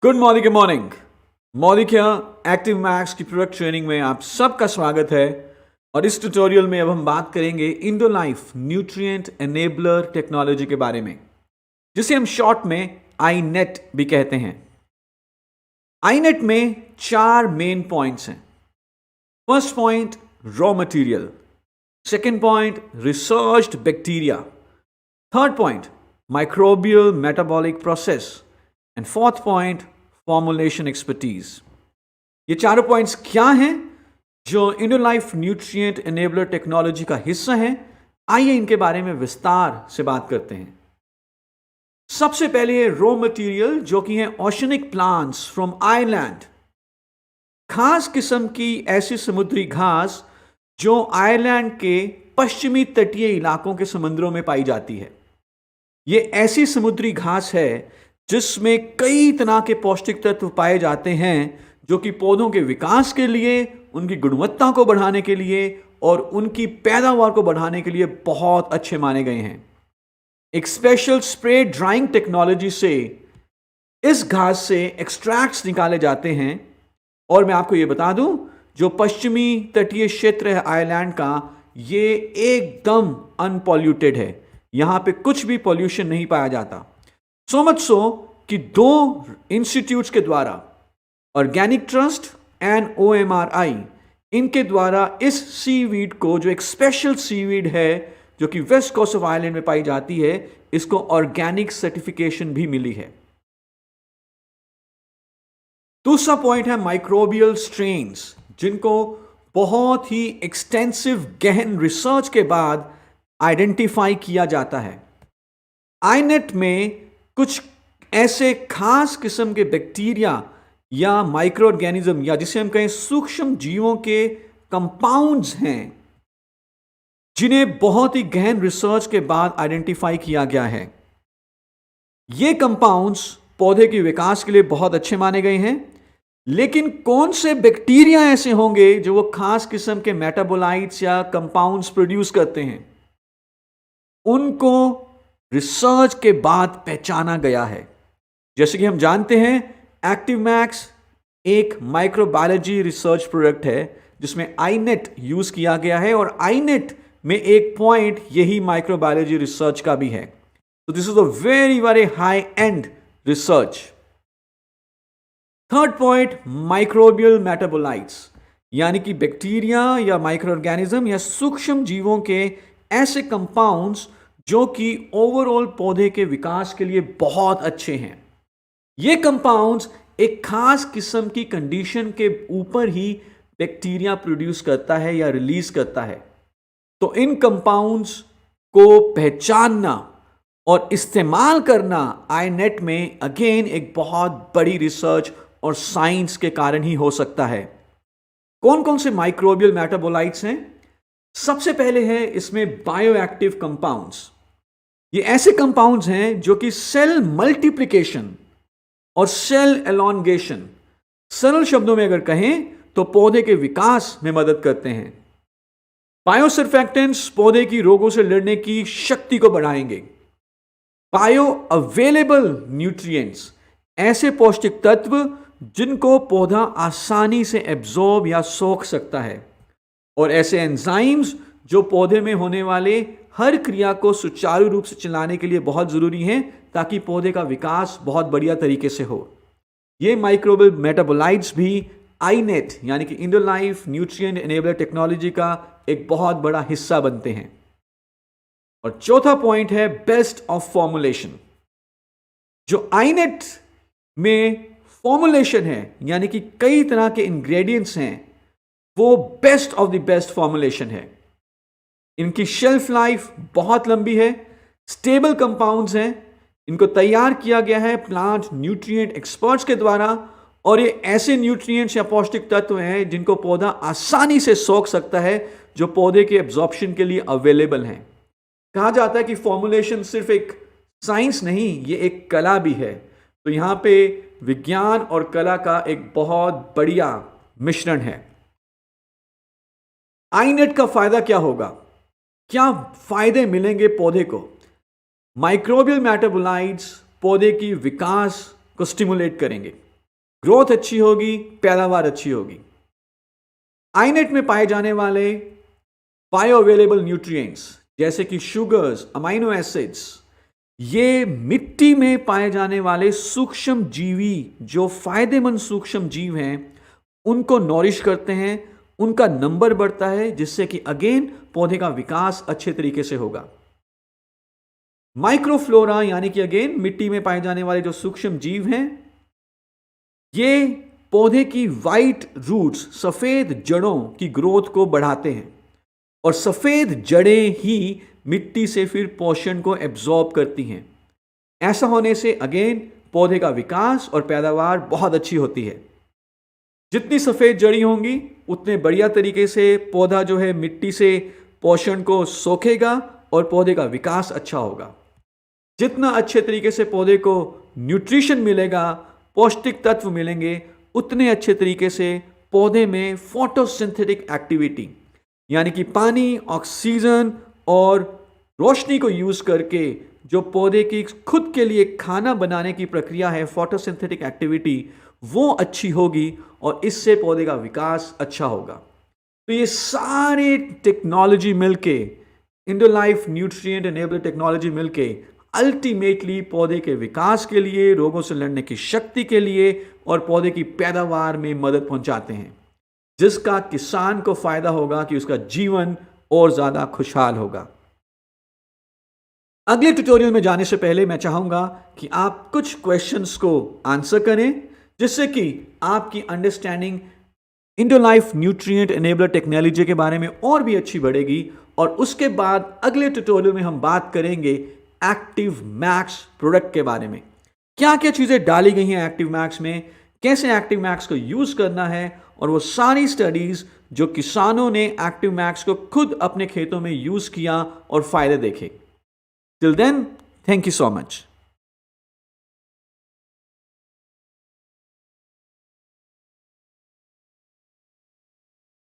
Good morning. मौलिक यहाँ active max की प्रोडक्ट ट्रेनिंग में आप सबका स्वागत है। और इस ट्यूटोरियल में अब हम बात करेंगे इंडोलाइफ न्यूट्रिएंट एनेबलर टेक्नोलॉजी के बारे में, जिसे हम शॉर्ट में आईनेट भी कहते हैं। आईनेट में 4 मेन पॉइंट्स हैं। First point raw material, second point researched bacteria, third point microbial metabolic process and fourth point formulation expertise. ये चारों पॉइंट्स क्या हैं जो इंडोलाइफ न्यूट्रिएंट एनेबलर टेक्नोलॉजी का हिस्सा हैं? आइए इनके बारे में विस्तार से बात करते हैं। सबसे पहले रॉ मटेरियल, जो कि है ओशनिक प्लांट्स फ्रॉम आयरलैंड। खास किस्म की ऐसी समुद्री घास जो आयरलैंड के पश्चिमी तटीय इलाकों के समुद्रों में पाई जाती है। ये ऐसी समुद्री घास है जिसमें कई तरह के पौष्टिक तत्व पाए जाते हैं जो कि पौधों के विकास के लिए, उनकी गुणवत्ता को बढ़ाने के लिए और उनकी पैदावार को बढ़ाने के लिए बहुत अच्छे माने गए हैं। एक स्पेशल स्प्रे ड्राइंग टेक्नोलॉजी से इस घास से एक्सट्रैक्ट्स निकाले जाते हैं। और मैं आपको ये बता दूं, जो पश्चिमी तटीय क्षेत्र है आयरलैंड का, ये एकदम अनपॉल्यूटेड है। यहां पे कुछ भी पॉल्यूशन नहीं पाया जाता। सो मच सो कि 2 इंस्टीट्यूट्स के द्वारा, ऑर्गेनिक ट्रस्ट एंड OMRI, इनके द्वारा इस सीवीड को, जो एक स्पेशल सीवीड है जो कि वेस्ट कोस्ट ऑफ आयरलैंड में पाई जाती है, इसको ऑर्गेनिक सर्टिफिकेशन भी मिली है। दूसरा पॉइंट है माइक्रोबियल स्ट्रेन्स, जिनको बहुत ही एक्सटेंसिव गहन रिसर्च के बाद आइडेंटिफाई किया जाता है। आईनेट में कुछ ऐसे खास किस्म के बैक्टीरिया या माइक्रो ऑर्गेनिज्म, या जिसे हम कहें सूक्ष्म जीवों के कंपाउंड्स हैं, जिन्हें बहुत ही गहन रिसर्च के बाद आइडेंटिफाई किया गया है। ये कंपाउंड्स पौधे के विकास के लिए बहुत अच्छे माने गए हैं। लेकिन कौन से बैक्टीरिया ऐसे होंगे जो वो खास किस्म के मेटाबोलाइट्स या कंपाउंड्स प्रोड्यूस करते हैं, उनको रिसर्च के बाद पहचाना गया है। जैसे कि हम जानते हैं, एक्टिव मैक्स एक माइक्रोबायोलॉजी रिसर्च प्रोडक्ट है जिसमें आईनेट यूज किया गया है, और आईनेट में एक पॉइंट यही माइक्रोबायोलॉजी रिसर्च का भी है। तो this is a very very high and research. Third point microbial metabolites, यानी कि बैक्टीरिया या माइक्रो ऑर्गेनिज्म या सूक्ष्म जीवों के ऐसे कंपाउंड्स जो कि ओवरऑल पौधे के विकास के लिए बहुत अच्छे हैं। ये कंपाउंड्स एक खास किस्म की कंडीशन के ऊपर ही बैक्टीरिया प्रोड्यूस करता है या रिलीज करता है। तो इन कंपाउंड्स को पहचानना और इस्तेमाल करना आईनेट में अगेन एक बहुत बड़ी रिसर्च और साइंस के कारण ही हो सकता है। कौन कौन से माइक्रोबियल मेटाबोलाइट्स हैं? सबसे पहले है इसमें बायोएक्टिव कंपाउंड्स। ये ऐसे कंपाउंड्स हैं जो कि सेल मल्टीप्लिकेशन और सेल एलोंगेशन, सरल शब्दों में अगर कहें तो पौधे के विकास में मदद करते हैं। बायोसर्फेक्टेंट्स पौधे की रोगों से लड़ने की शक्ति को बढ़ाएंगे। बायो अवेलेबल न्यूट्रिएंट्स, ऐसे पौष्टिक तत्व जिनको पौधा आसानी से एब्जॉर्ब या सोख सकता है। और ऐसे एंजाइम्स जो पौधे में होने वाले हर क्रिया को सुचारू रूप से चलाने के लिए बहुत जरूरी हैं, ताकि पौधे का विकास बहुत बढ़िया तरीके से हो। ये माइक्रोबियल मेटाबोलाइट्स भी आईनेट यानी कि इंडोलाइफ न्यूट्रिएंट एनेबलर टेक्नोलॉजी का एक बहुत बड़ा हिस्सा बनते हैं। और चौथा पॉइंट है बेस्ट ऑफ फॉर्मुलेशन। जो आईनेट में फॉर्मुलेशन है, यानी कि कई तरह के इंग्रेडिएंट्स हैं, वो best of the best formulation है। इनकी शेल्फ लाइफ बहुत लंबी है, स्टेबल कंपाउंड्स हैं, इनको तैयार किया गया है प्लांट न्यूट्रिएंट एक्सपर्ट्स के द्वारा, और ये ऐसे न्यूट्रिएंट्स या पौष्टिक तत्व हैं जिनको पौधा आसानी से सोख सकता है, जो पौधे के एब्जॉर्प्शन के लिए अवेलेबल हैं। कहा जाता है कि फॉर्मुलेशन सिर्फ एक साइंस नहीं, ये एक कला भी है। तो यहां पे विज्ञान और कला का एक बहुत बढ़िया मिश्रण है। आईनेट का फायदा क्या होगा? क्या फायदे मिलेंगे पौधे को? माइक्रोबियल मेटाबोलाइट्स पौधे की विकास को स्टिमुलेट करेंगे। ग्रोथ अच्छी होगी, पैदावार अच्छी होगी। आईनेट में पाए जाने वाले बायो अवेलेबल न्यूट्रिएंट्स जैसे कि शुगर्स, अमाइनो एसिड्स, ये मिट्टी में पाए जाने वाले सूक्ष्म जीवी जो फायदेमंद सूक्ष्म जीव हैं उनको नॉरिश करते हैं, उनका नंबर बढ़ता है, जिससे कि अगेन पौधे का विकास अच्छे तरीके से होगा। माइक्रोफ्लोरा यानी कि अगेन मिट्टी में पाए जाने वाले जो सूक्ष्म जीव हैं, ये पौधे की वाइट रूट्स, सफेद जड़ों की ग्रोथ को बढ़ाते हैं और सफेद जड़ें ही मिट्टी से फिर पोषण को एब्जॉर्ब करती हैं। ऐसा होने से अगेन पौधे का विकास और पैदावार बहुत अच्छी होती है। जितनी सफेद जड़ी होंगी उतने बढ़िया तरीके से पौधा जो है मिट्टी से पोषण को सोखेगा और पौधे का विकास अच्छा होगा। जितना अच्छे तरीके से पौधे को न्यूट्रिशन मिलेगा, पौष्टिक तत्व मिलेंगे, उतने अच्छे तरीके से पौधे में फोटोसिंथेटिक एक्टिविटी यानी कि पानी, ऑक्सीजन और रोशनी को यूज करके जो पौधे की खुद के लिए खाना बनाने की प्रक्रिया है, फोटोसिंथेटिक एक्टिविटी, वो अच्छी होगी और इससे पौधे का विकास अच्छा होगा। तो ये सारे टेक्नोलॉजी मिलके, इंडोलाइफ न्यूट्रिएंट एनेबलर टेक्नोलॉजी मिलके अल्टीमेटली पौधे के विकास के लिए, रोगों से लड़ने की शक्ति के लिए और पौधे की पैदावार में मदद पहुंचाते हैं, जिसका किसान को फायदा होगा कि उसका जीवन और ज्यादा खुशहाल होगा। अगले ट्यूटोरियल में जाने से पहले मैं चाहूंगा कि आप कुछ क्वेश्चंस को आंसर करें, जिससे कि आपकी अंडरस्टैंडिंग इंडोलाइफ न्यूट्रिएंट एनेबलर टेक्नोलॉजी के बारे में और भी अच्छी बढ़ेगी। और उसके बाद अगले ट्यूटोरियल में हम बात करेंगे एक्टिव मैक्स प्रोडक्ट के बारे में। क्या क्या चीजें डाली गई हैं एक्टिव मैक्स में, कैसे एक्टिव मैक्स को यूज करना है, और वो सारी स्टडीज जो किसानों ने एक्टिव मैक्स को खुद अपने खेतों में यूज किया और फायदे देखे। Till then, thank you so much.